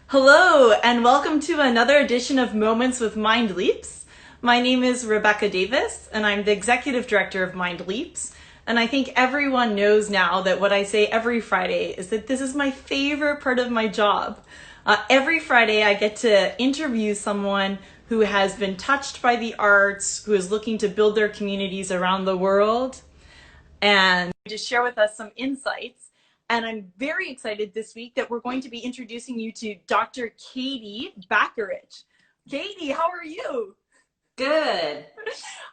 Hello, and welcome to another edition of Moments with MindLeaps. My name is Rebecca Davis, and I'm the Executive Director of MindLeaps. And I think everyone knows now that what I say every Friday is that this is my favorite part of my job. Every Friday, I get to interview someone who has been touched by the arts, who is looking to build their communities around the world, and to share with us some insights. And I'm very excited this week that we're going to be introducing you to Dr. Katie Bakarich. Katie, how are you? Good.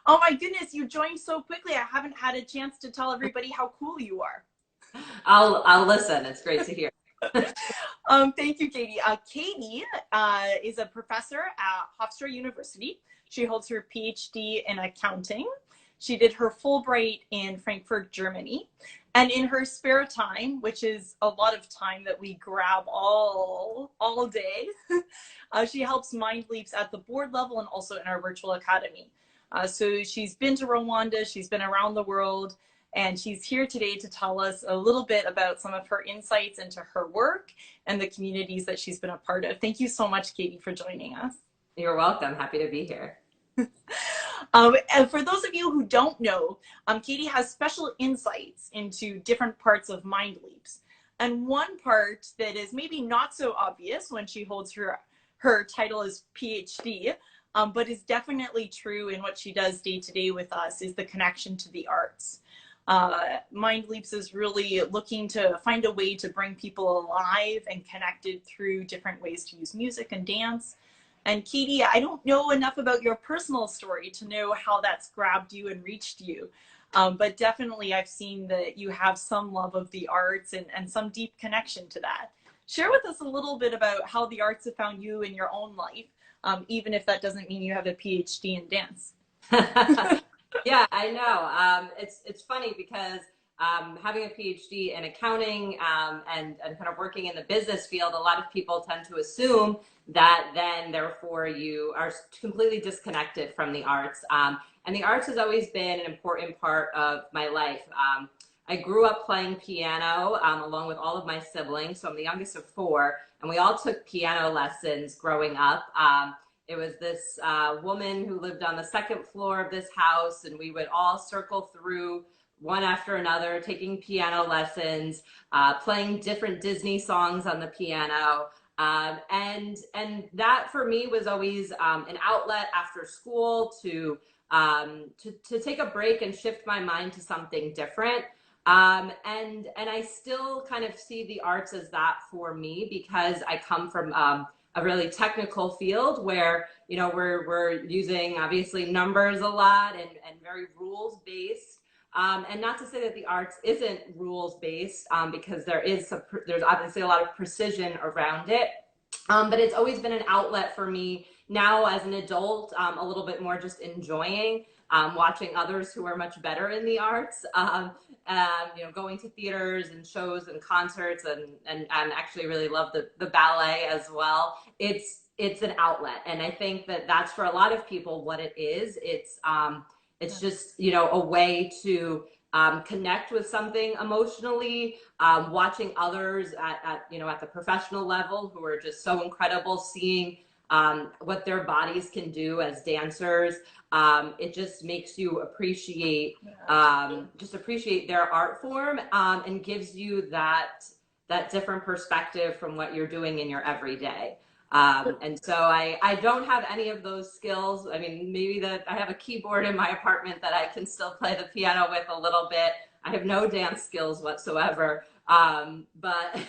Oh my goodness, you joined so quickly. I haven't had a chance to tell everybody how cool you are. I'll listen. It's great to hear. Thank you, Katie. Katie is a professor at Hofstra University. She holds her PhD in accounting. She did her Fulbright in Frankfurt, Germany. And in her spare time, which is a lot of time that we grab all day, she helps MindLeaps at the board level and also in our virtual academy. So she's been to Rwanda, she's been around the world, and she's here today to tell us a little bit about some of her insights into her work and the communities that she's been a part of. Thank you so much, Katie, for joining us. You're welcome. Happy to be here. And for those of you who don't know, Katie has special insights into different parts of MindLeaps. And one part that is maybe not so obvious when she holds her title as PhD, but is definitely true in what she does day to day with us, is the connection to the arts. MindLeaps is really looking to find a way to bring people alive and connected through different ways to use music and dance. And Katie, I don't know enough about your personal story to know how that's grabbed you and reached you. But definitely I've seen that you have some love of the arts and some deep connection to that. Share with us a little bit about how the arts have found you in your own life, even if that doesn't mean you have a PhD in dance. Yeah, I know. It's funny because having a PhD in accounting and kind of working in the business field, a lot of people tend to assume that then therefore you are completely disconnected from the arts. And the arts has always been an important part of my life. I grew up playing piano along with all of my siblings. So I'm the youngest of four, and we all took piano lessons growing up. It was this woman who lived on the second floor of this house, and we would all circle through one after another, taking piano lessons, playing different Disney songs on the piano. And that for me was always an outlet after school to take a break and shift my mind to something different. And I still kind of see the arts as that for me because I come from a really technical field where we're using obviously numbers a lot and very rules based. And not to say that the arts isn't rules based, because there's obviously a lot of precision around it. But it's always been an outlet for me now as an adult, a little bit more just enjoying watching others who are much better in the arts, going to theaters and shows and concerts and actually really love the ballet as well. It's an outlet. And I think that that's for a lot of people what it is. It's just, a way to connect with something emotionally, watching others at the professional level who are just so incredible, seeing what their bodies can do as dancers. It just makes you appreciate their art form, and gives you that different perspective from what you're doing in your everyday. And so I don't have any of those skills. I mean, maybe that I have a keyboard in my apartment that I can still play the piano with a little bit. I have no dance skills whatsoever. But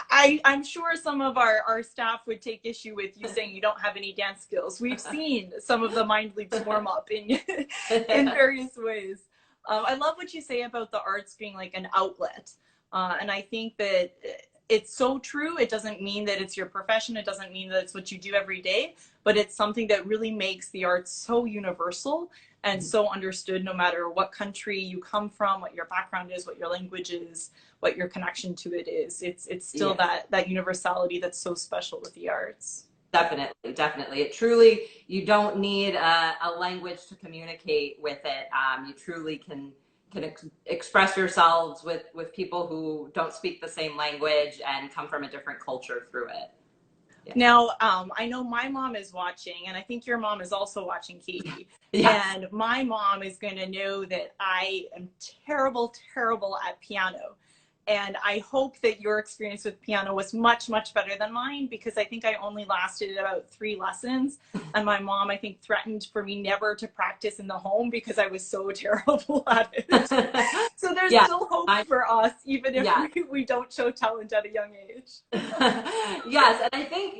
I'm sure some of our staff would take issue with you saying you don't have any dance skills. We've seen some of the MindLeaps warm up in in various ways. I love what you say about the arts being like an outlet. And I think that it's so true. It doesn't mean that it's your profession. It doesn't mean that it's what you do every day, but it's something that really makes the arts so universal and so understood no matter what country you come from, what your background is, what your language is, what your connection to it is. It's still yeah. that universality that's so special with the arts. Definitely, definitely. It truly, you don't need a language to communicate with it. You truly can express yourselves with people who don't speak the same language and come from a different culture through it. Yeah. Now, I know my mom is watching, and I think your mom is also watching, Katie. Yes. And my mom is going to know that I am terrible, terrible at piano. And I hope that your experience with piano was much, much better than mine, because I think I only lasted about 3 lessons. And my mom, I think, threatened for me never to practice in the home because I was so terrible at it. So there's Yeah. still hope I, for us, even if yeah. we don't show talent at a young age. Yes, and I think,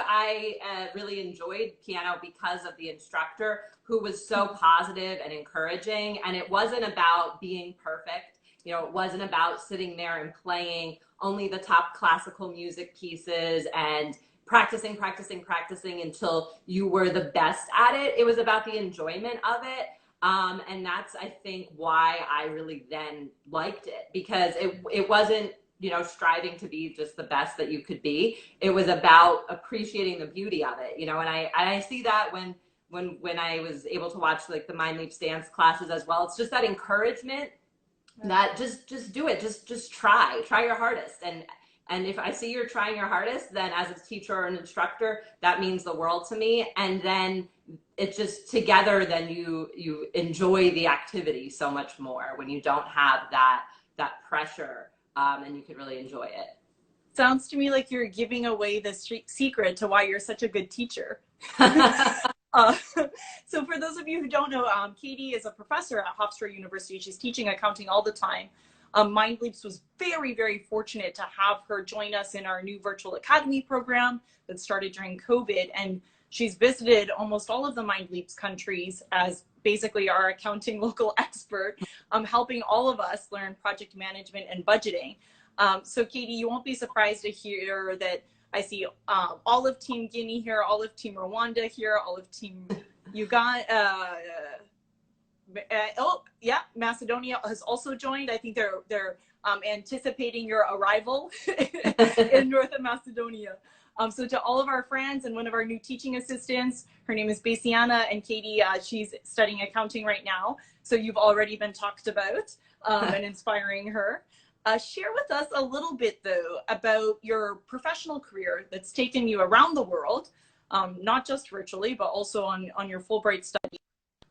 I really enjoyed piano because of the instructor who was so positive and encouraging. And it wasn't about being perfect. It wasn't about sitting there and playing only the top classical music pieces and practicing, practicing, practicing until you were the best at it. It was about the enjoyment of it. And that's, I think, why I really then liked it, because it wasn't, striving to be just the best that you could be. It was about appreciating the beauty of it, and I see that when I was able to watch like the MindLeaps dance classes as well. It's just that encouragement that just do it, just try your hardest. And if I see you're trying your hardest, then as a teacher or an instructor, that means the world to me. And then it's just together, then you enjoy the activity so much more when you don't have that pressure, and you can really enjoy it. Sounds to me like you're giving away the secret to why you're such a good teacher. Uh, so for those of you who don't know, Katie is a professor at Hofstra University. She's teaching accounting all the time. MindLeaps was very, very fortunate to have her join us in our new virtual academy program that started during COVID. And she's visited almost all of the MindLeaps countries as basically our accounting local expert, helping all of us learn project management and budgeting. So Katie, you won't be surprised to hear that I see all of Team Guinea here, all of Team Rwanda here, all of Team Uganda. Oh, yeah, Macedonia has also joined. I think they're anticipating your arrival in North Macedonia. So to all of our friends and one of our new teaching assistants, her name is Basiana, and Katie, she's studying accounting right now. So you've already been talked about and inspiring her. Share with us a little bit, though, about your professional career that's taken you around the world, not just virtually, but also on your Fulbright study.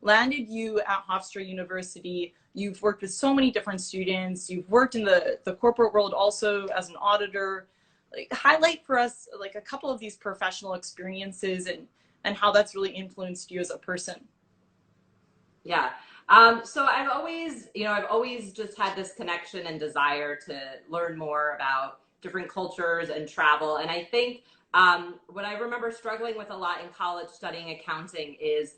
Landed you at Hofstra University. You've worked with so many different students. You've worked in the corporate world also as an auditor. Like, highlight for us like a couple of these professional experiences and how that's really influenced you as a person. Yeah. So I've always just had this connection and desire to learn more about different cultures and travel. And I think what I remember struggling with a lot in college studying accounting is,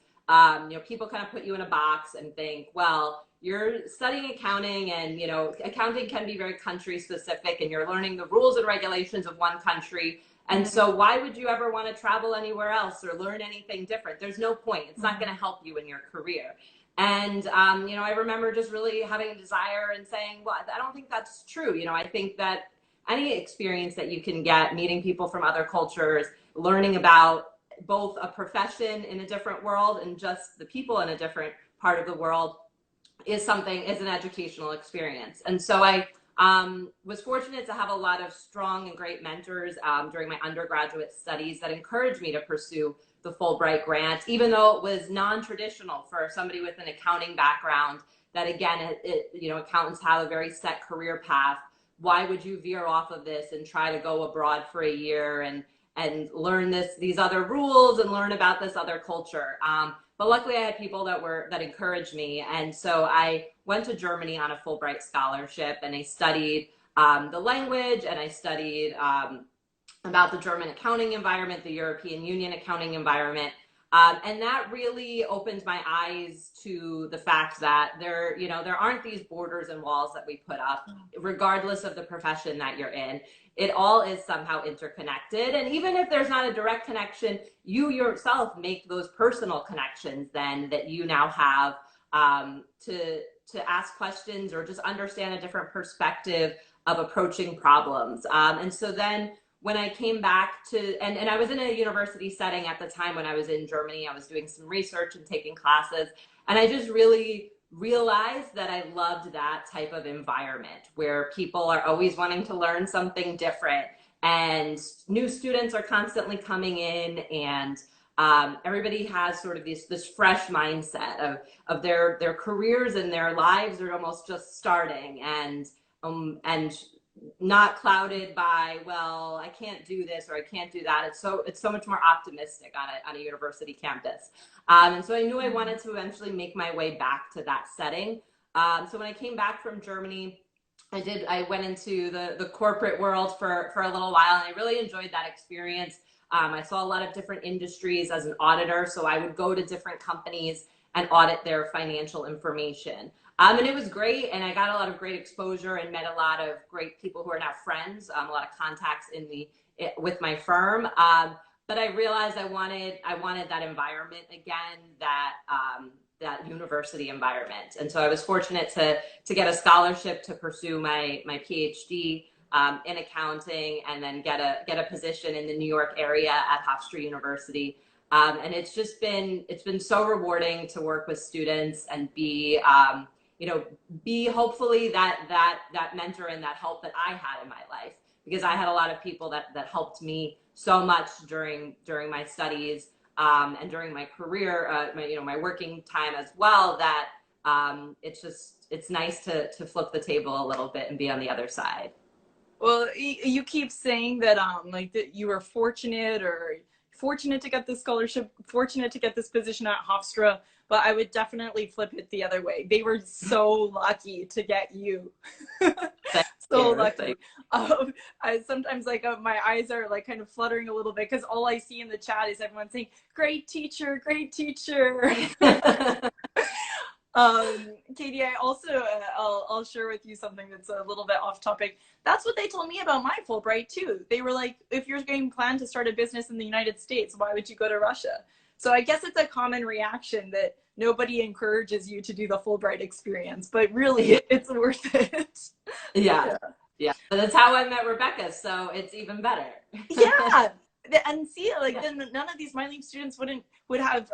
people kind of put you in a box and think, well, you're studying accounting and, accounting can be very country specific and you're learning the rules and regulations of one country. And so why would you ever want to travel anywhere else or learn anything different? There's no point. It's not going to help you in your career. And, I remember just really having a desire and saying, well, I don't think that's true. I think that any experience that you can get, meeting people from other cultures, learning about both a profession in a different world and just the people in a different part of the world is an educational experience. And so I was fortunate to have a lot of strong and great mentors during my undergraduate studies that encouraged me to pursue the Fulbright grant, even though it was non-traditional for somebody with an accounting background. That again, accountants have a very set career path. Why would you veer off of this and try to go abroad for a year and learn these other rules and learn about this other culture? But luckily I had people that encouraged me. And so I went to Germany on a Fulbright scholarship and I studied the language and I studied about the German accounting environment, the European Union accounting environment. And that really opened my eyes to the fact that there aren't these borders and walls that we put up, regardless of the profession that you're in. It all is somehow interconnected. And even if there's not a direct connection, you yourself make those personal connections then that you now have to ask questions or just understand a different perspective of approaching problems. And so then when I came back and I was in a university setting at the time when I was in Germany, I was doing some research and taking classes. And I just really realized that I loved that type of environment where people are always wanting to learn something different and new students are constantly coming in, and everybody has sort of this fresh mindset of their careers and their lives are almost just starting, and not clouded by, well, I can't do this or I can't do that. It's so much more optimistic on a university campus. And so I knew I wanted to eventually make my way back to that setting. So when I came back from Germany, I went into the corporate world for a little while, and I really enjoyed that experience. I saw a lot of different industries as an auditor, so I would go to different companies and audit their financial information. And it was great, and I got a lot of great exposure and met a lot of great people who are now friends, a lot of contacts with my firm. But I realized I wanted that environment again, that university environment. And so I was fortunate to get a scholarship to pursue my PhD in accounting, and then get a position in the New York area at Hofstra University. And it's been so rewarding to work with students and be hopefully that mentor and that help that I had in my life, because I had a lot of people that helped me so much during my studies, and during my career, my working time as well, that it's nice to flip the table a little bit and be on the other side. Well, you keep saying that like that you were fortunate to get this scholarship, fortunate to get this position at Hofstra, but I would definitely flip it the other way. They were so lucky to get you. So lucky. I sometimes my eyes are like kind of fluttering a little bit because all I see in the chat is everyone saying, "Great teacher, great teacher." Katie, I also, I'll share with you something that's a little bit off topic. That's what they told me about my Fulbright too. They were like, if you're going to plan to start a business in the United States, why would you go to Russia? So I guess it's a common reaction that nobody encourages you to do the Fulbright experience, but really it's worth it. Yeah. But that's how I met Rebecca, so it's even better. Yeah. And see, like, then none of these MindLeaps students wouldn't have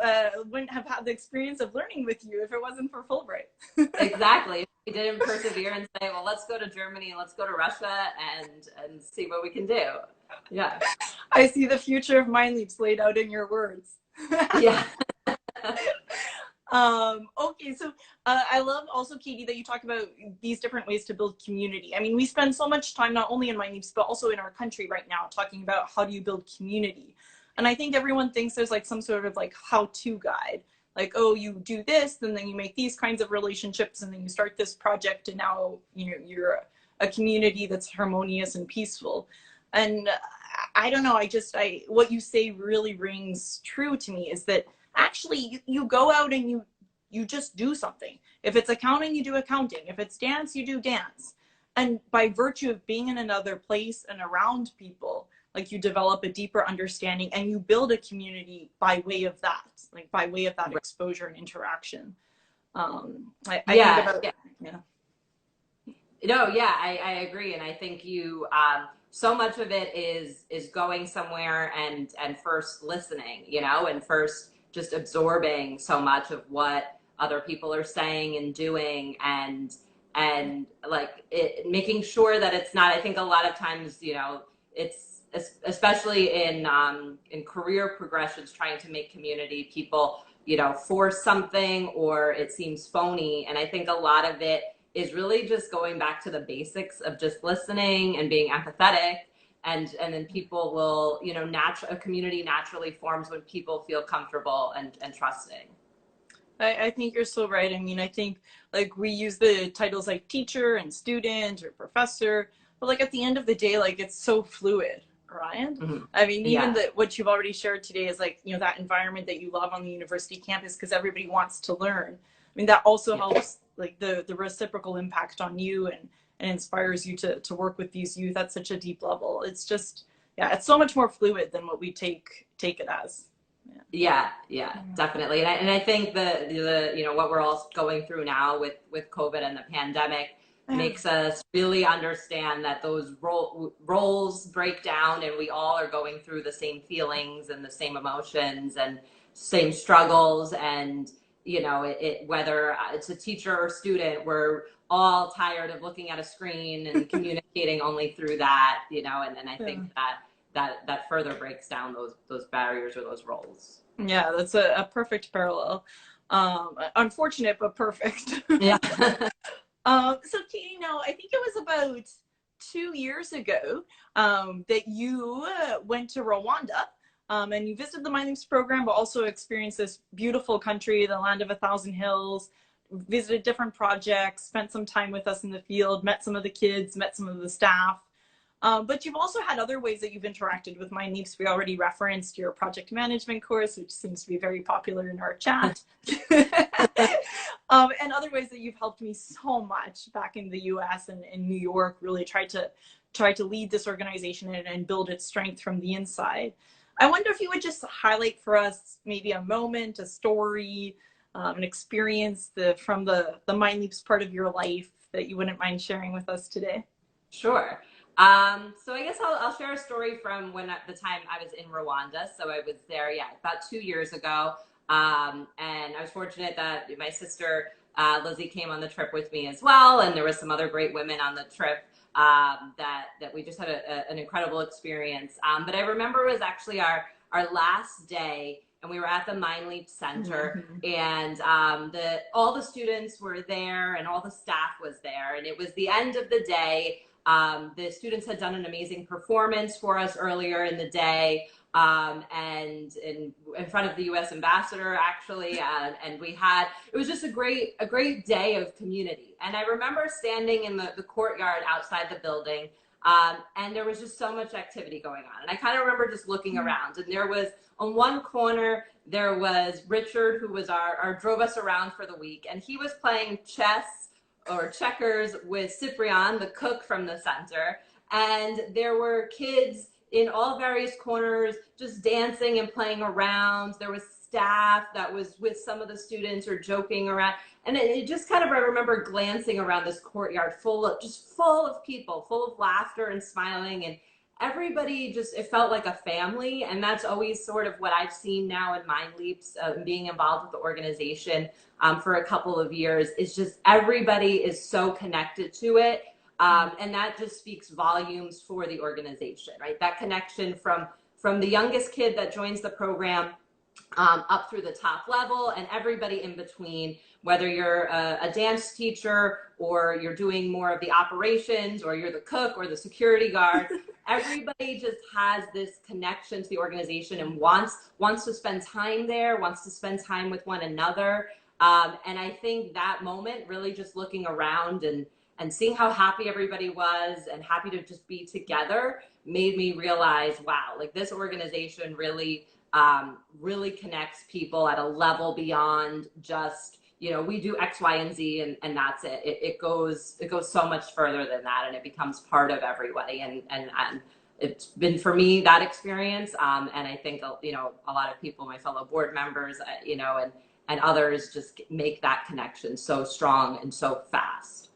had the experience of learning with you if it wasn't for Fulbright. Exactly. We didn't persevere and say, well, let's go to Germany, let's go to Russia and see what we can do. Yeah. I see the future of MindLeaps laid out in your words. Yeah. Okay, so I love also, Katie, that you talk about these different ways to build community. I mean, we spend so much time, not only in MindLeaps, but also in our country right now, talking about how do you build community. And I think everyone thinks there's like some sort of like how-to guide. Like, oh, you do this, and then you make these kinds of relationships, and then you start this project, and now you're a community that's harmonious and peaceful. And I don't know, what you say really rings true to me, is that actually you go out and you just do something. If it's accounting, you do accounting. If it's dance, you do dance. And by virtue of being in another place and around people, like, you develop a deeper understanding and you build a community by way of that, exposure and interaction. I think about, yeah. No, yeah, I agree. And I think so much of it is going somewhere and first listening, and first just absorbing so much of what other people are saying and doing, and like making sure that it's not, I think a lot of times, it's especially in career progressions, trying to make community, people, force something or it seems phony. And I think a lot of it is really just going back to the basics of just listening and being empathetic. And then people will, a community naturally forms when people feel comfortable and trusting. I think you're so right. I mean, I think like we use the titles like teacher and student or professor, but like at the end of the day, like it's so fluid, right? Mm-hmm. I mean, even what you've already shared today is like, that environment that you love on the university campus because everybody wants to learn. I mean, that also helps like the reciprocal impact on you and inspires you to work with these youth at such a deep level. It's just, it's so much more fluid than what we take it as. Yeah, definitely. And I think the what we're all going through now with COVID and the pandemic makes us really understand that those roles break down, and we all are going through the same feelings and the same emotions and same struggles, and you know, whether it's a teacher or student, we're all tired of looking at a screen and communicating only through that, you know, and I Yeah. think that further breaks down those barriers or those roles. Yeah, that's a perfect parallel. Unfortunate, but perfect. Yeah. So Katie, now I think it was about 2 years ago that you went to Rwanda and you visited the MindLeaps program, but also experienced this beautiful country, the land of 1,000 hills, visited different projects, spent some time with us in the field, met some of the kids, met some of the staff. But you've also had other ways that you've interacted with MindLeaps. We already referenced your project management course, which seems to be very popular in our chat. And other ways that you've helped me so much back in the US and in New York, really try to lead this organization and build its strength from the inside. I wonder if you would just highlight for us maybe a moment, a story, an experience from the MindLeaps part of your life that you wouldn't mind sharing with us today. Sure. So I guess I'll share a story from the time I was in Rwanda. So I was there, yeah, about 2 years ago. And I was fortunate that my sister, Lizzie, came on the trip with me as well. And there was some other great women on the trip, that we just had an incredible experience. But I remember it was actually our last day, and we were at the MindLeaps Center, and all the students were there, and all the staff was there, and it was the end of the day. The students had done an amazing performance for us earlier in the day, and in front of the U.S. ambassador, actually, and it was just a great day of community. And I remember standing in the courtyard outside the building, and there was just so much activity going on. And I kind of remember just looking around, and there was, on one corner, there was Richard, who was our drove us around for the week, and he was playing chess or checkers with Cyprian, the cook from the center. And there were kids in all various corners just dancing and playing around. There was staff that was with some of the students or joking around. And it just kind of, I remember glancing around this courtyard full of people, full of laughter and smiling, and everybody just, it felt like a family. And that's always sort of what I've seen now in MindLeaps, being involved with the organization for a couple of years, is just everybody is so connected to it. And that just speaks volumes for the organization, right? That connection from the youngest kid that joins the program up through the top level, and everybody in between, whether you're a dance teacher or you're doing more of the operations, or you're the cook or the security guard. Everybody just has this connection to the organization and wants to spend time there, wants to spend time with one another. And I think that moment, really just looking around and seeing how happy everybody was and happy to just be together, made me realize, wow, like this organization really connects people at a level beyond just, you know, we do X, Y, and Z, and that's it. It goes so much further than that, and it becomes part of everybody. And it's been, for me, that experience. And I think, you know, a lot of people, my fellow board members, you know, and others, just make that connection so strong and so fast.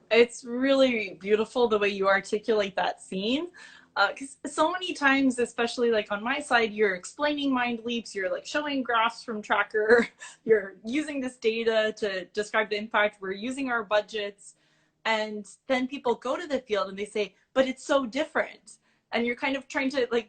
It's really beautiful the way you articulate that scene. Because so many times, especially like on my side, you're explaining MindLeaps, you're like showing graphs from Tracker, you're using this data to describe the impact, we're using our budgets, and then people go to the field and they say, but it's so different. And you're kind of trying to like,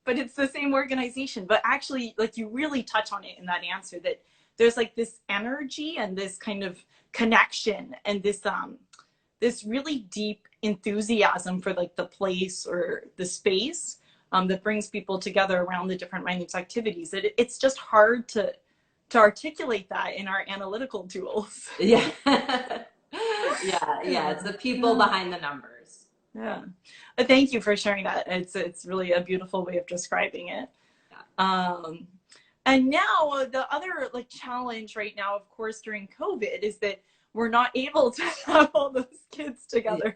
but it's the same organization. But actually, like, you really touch on it in that answer, that there's like this energy and this kind of connection and this really deep enthusiasm for like the place or the space that brings people together around the different MindLeaps activities. It's just hard to articulate that in our analytical tools. Yeah. Yeah. It's the people behind the numbers. Yeah. But thank you for sharing that. It's really a beautiful way of describing it. Yeah. And now the other like challenge right now, of course, during COVID, is that we're not able to have all those kids together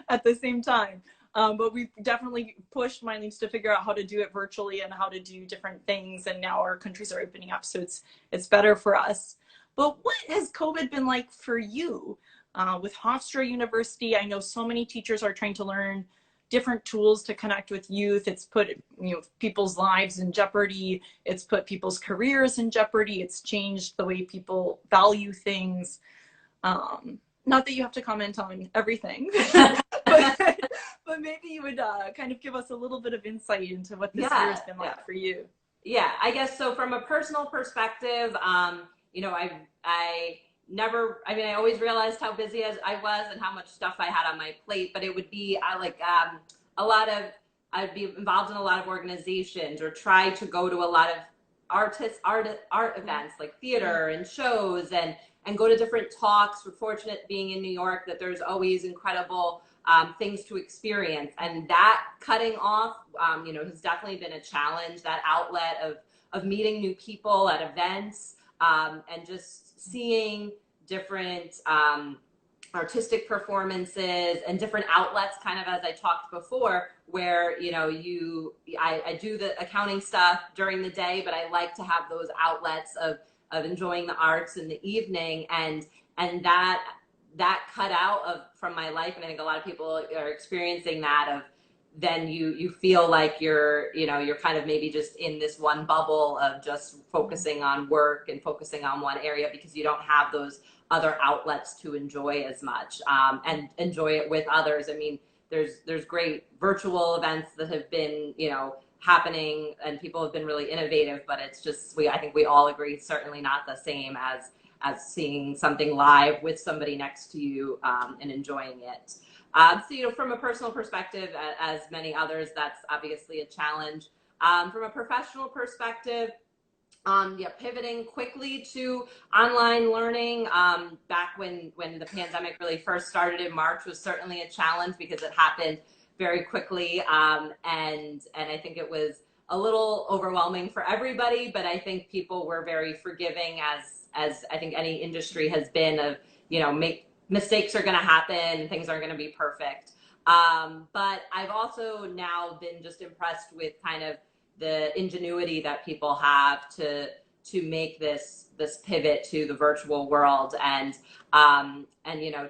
at the same time. But we've definitely pushed MindLeaps to figure out how to do it virtually and how to do different things. And now our countries are opening up, so it's better for us. But what has COVID been like for you? With Hofstra University, I know so many teachers are trying to learn different tools to connect with youth. It's put, people's lives in jeopardy. It's put people's careers in jeopardy. It's changed the way people value things. Not that you have to comment on everything, but maybe you would kind of give us a little bit of insight into what this year has been like for you. Yeah, I guess so. From a personal perspective, I never, I mean, I always realized how busy as I was and how much stuff I had on my plate, but it would be I'd be involved in a lot of organizations or try to go to a lot of art events like theater and shows and go to different talks. We're fortunate being in New York that there's always incredible things to experience, and that cutting off, has definitely been a challenge. That outlet of meeting new people at events and just seeing different artistic performances and different outlets, kind of as I talked before, where I do the accounting stuff during the day, but I like to have those outlets of enjoying the arts in the evening, and that cut out from my life. And I think a lot of people are experiencing that, of then you feel like you're kind of maybe just in this one bubble of just focusing on work and focusing on one area, because you don't have those other outlets to enjoy as much and enjoy it with others. I mean, there's great virtual events that have been happening, and people have been really innovative, but it's just, I think we all agree, certainly not the same as seeing something live with somebody next to you and enjoying it. So, from a personal perspective, as many others, that's obviously a challenge. From a professional perspective, pivoting quickly to online learning back when the pandemic really first started in March was certainly a challenge, because it happened very quickly, and I think it was a little overwhelming for everybody, but I think people were very forgiving, as I think any industry has been, of mistakes are going to happen and things aren't going to be perfect. But I've also now been just impressed with kind of the ingenuity that people have to make this pivot to the virtual world, and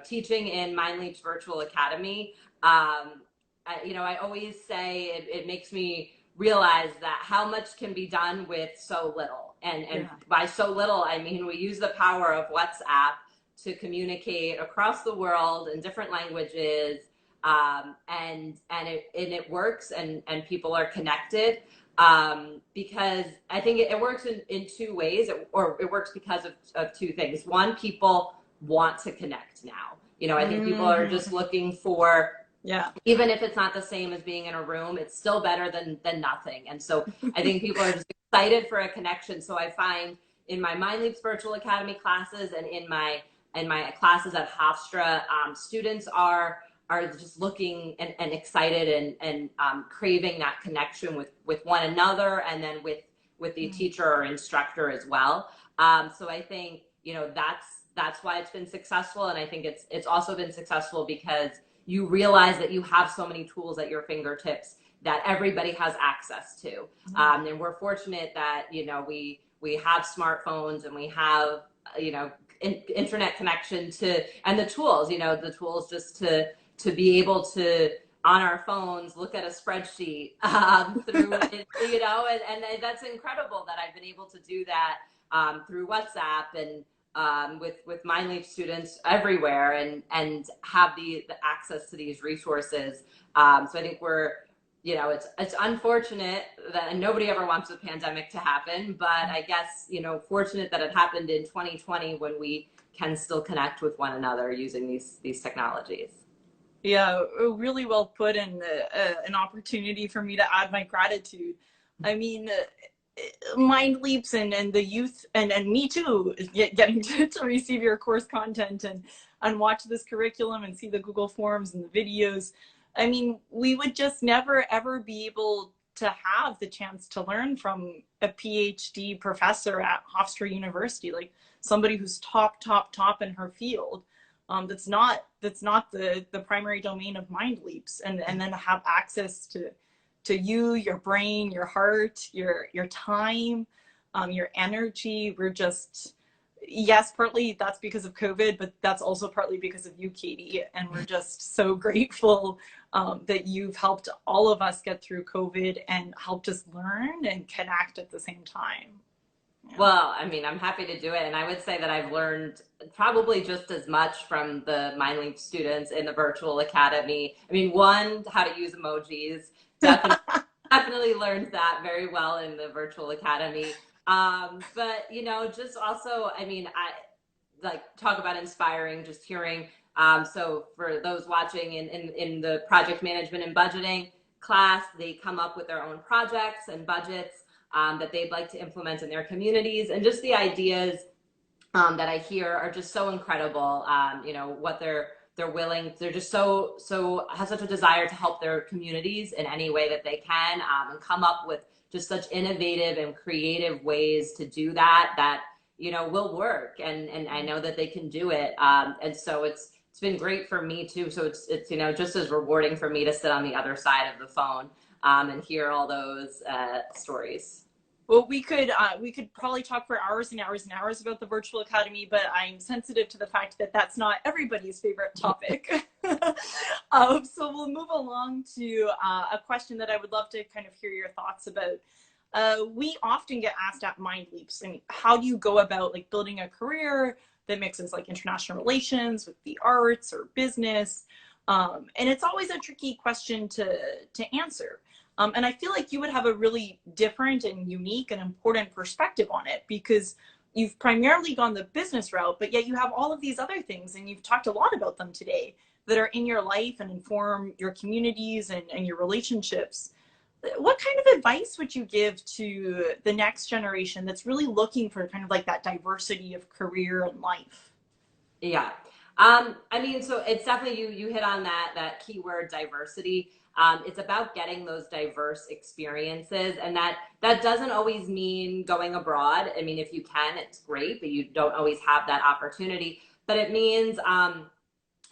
teaching in MindLeaps Virtual Academy. I always say it makes me realize that how much can be done with so little, and by so little I mean we use the power of WhatsApp to communicate across the world in different languages, and it works, and people are connected. Because I think it works in two ways, or it works because of two things. One, people want to connect now. I think people are just looking for, even if it's not the same as being in a room, it's still better than nothing. And so I think people are just excited for a connection. So I find in my MindLeaps Virtual Academy classes and in my classes at Hofstra, students are just looking and excited and craving that connection with one another, and then with the teacher or instructor as well. So I think that's why it's been successful, and I think it's also been successful because you realize that you have so many tools at your fingertips that everybody has access to, and we're fortunate that we have smartphones, and we have internet connection and the tools just to be able to, on our phones, look at a spreadsheet through and that's incredible that I've been able to do that through WhatsApp and with MindLeaps students everywhere, and have the access to these resources. So I think it's unfortunate that, and nobody ever wants a pandemic to happen, but I guess fortunate that it happened in 2020, when we can still connect with one another using these technologies. Yeah, really well put, and an opportunity for me to add my gratitude. I mean, MindLeaps and the youth and me too, getting to receive your course content and watch this curriculum and see the Google Forms and the videos. I mean, we would just never ever be able to have the chance to learn from a PhD professor at Hofstra University, like somebody who's top in her field. That's not the primary domain of MindLeaps, and then have access to you, your brain, your heart, your time, your energy. Yes, partly that's because of COVID, but that's also partly because of you, Katie. And we're just so grateful that you've helped all of us get through COVID and helped us learn and connect at the same time. Yeah. Well, I mean, I'm happy to do it. And I would say that I've learned probably just as much from the MindLeaps students in the virtual academy. I mean, one, how to use emojis. Definitely, definitely learned that very well in the virtual academy. But, you know, just also, I mean, I like talk about inspiring, just hearing. So for those watching in the project management and budgeting class, they come up with their own projects and budgets that they'd like to implement in their communities. And just the ideas that I hear are just so incredible. You know, what they're willing, they're just so have such a desire to help their communities in any way that they can, and come up with just such innovative and creative ways to do that, you know, will work. And I know that they can do it. And so it's been great for me too. So it's, you know, just as rewarding for me to sit on the other side of the phone and hear all those stories. Well, we could probably talk for hours and hours and hours about the virtual academy, but I'm sensitive to the fact that that's not everybody's favorite topic. So we'll move along to a question that I would love to kind of hear your thoughts about. We often get asked at MindLeaps, I mean, how do you go about like building a career that mixes like international relations with the arts or business? And it's always a tricky question to answer. And I feel like you would have a really different and unique and important perspective on it because you've primarily gone the business route, but yet you have all of these other things, and you've talked a lot about them today, that are in your life and inform your communities and your relationships. What kind of advice would you give to the next generation that's really looking for kind of like that diversity of career and life? Yeah. I mean, so it's definitely you hit on that keyword diversity. It's about getting those diverse experiences, and that doesn't always mean going abroad. I mean, if you can, it's great, but you don't always have that opportunity. But it means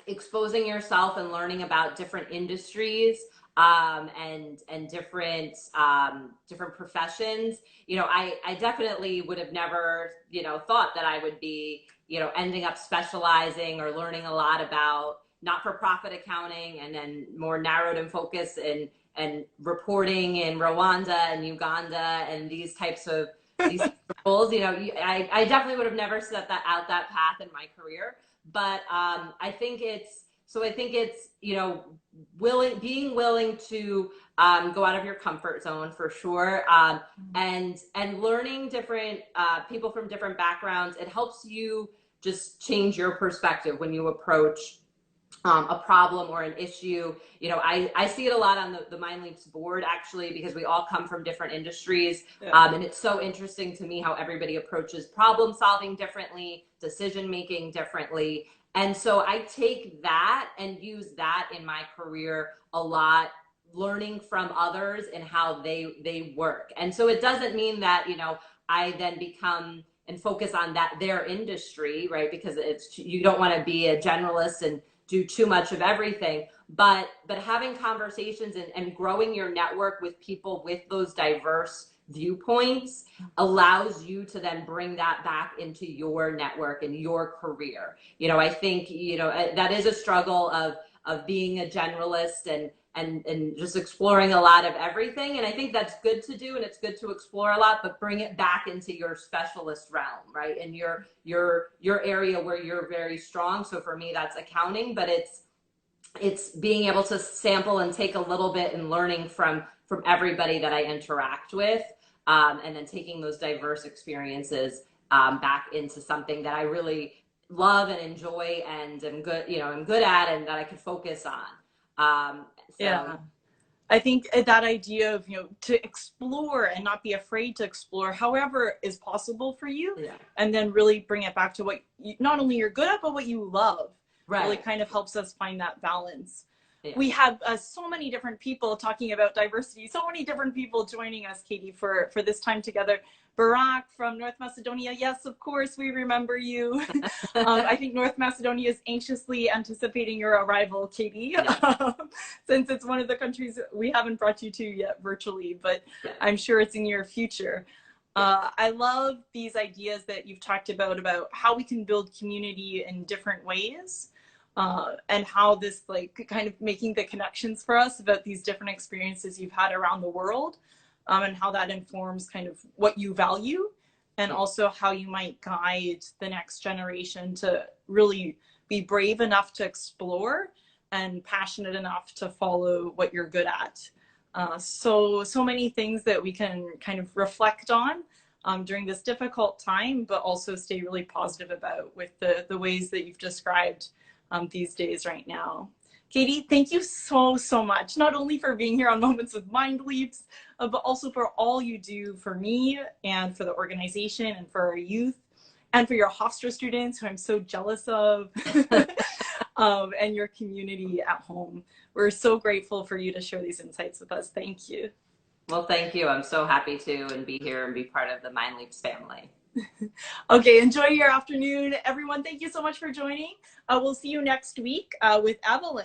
exposing yourself and learning about different industries and different professions. You know, I definitely would have never, you know, thought that I would be, you know, ending up specializing or learning a lot about not-for-profit accounting, and then more narrowed and focused and reporting in Rwanda and Uganda and these types of roles. You know, I definitely would have never set that path in my career. But I think it's, you know, being willing to go out of your comfort zone for sure, and learning different people from different backgrounds. It helps you just change your perspective when you approach a problem or an issue. You know, I see it a lot on the MindLeaps board, actually, because we all come from different industries. Yeah. And it's so interesting to me how everybody approaches problem solving differently, decision making differently. And so I take that and use that in my career a lot, learning from others and how they work. And so it doesn't mean that, you know, I then become and focus on their industry, right? Because you don't want to be a generalist and do too much of everything, but having conversations and growing your network with people with those diverse viewpoints allows you to then bring that back into your network and your career. You know, I think, you know, that is a struggle of being a generalist and just exploring a lot of everything. And I think that's good to do, and it's good to explore a lot, but bring it back into your specialist realm, right? And your area where you're very strong. So for me, that's accounting, but it's being able to sample and take a little bit and learning from everybody that I interact with, and then taking those diverse experiences back into something that I really love and enjoy and am good at, and that I could focus on. Yeah. I think that idea of, you know, to explore and not be afraid to explore however is possible for you, yeah, and then really bring it back to what not only you're good at, but what you love, right, really kind of helps us find that balance. Yeah. We have so many different people talking about diversity, so many different people joining us, Katie, for this time together. Barak from North Macedonia. Yes, of course, we remember you. I think North Macedonia is anxiously anticipating your arrival, Katie, yeah, since it's one of the countries we haven't brought you to yet virtually, but yeah, I'm sure it's in your future. I love these ideas that you've talked about how we can build community in different ways, and how this like kind of making the connections for us about these different experiences you've had around the world, and how that informs kind of what you value, and also how you might guide the next generation to really be brave enough to explore and passionate enough to follow what you're good at. So many things that we can kind of reflect on during this difficult time, but also stay really positive about with the ways that you've described these days right now. Katie, thank you so much, not only for being here on Moments with MindLeaps, but also for all you do for me and for the organization and for our youth and for your Hofstra students who I'm so jealous of. And your community at home. We're so grateful for you to share these insights with us. Thank you. Well, thank you. I'm so happy to and be here and be part of the MindLeaps family. Okay, enjoy your afternoon, everyone. Thank you so much for joining. We'll see you next week with Evelyn.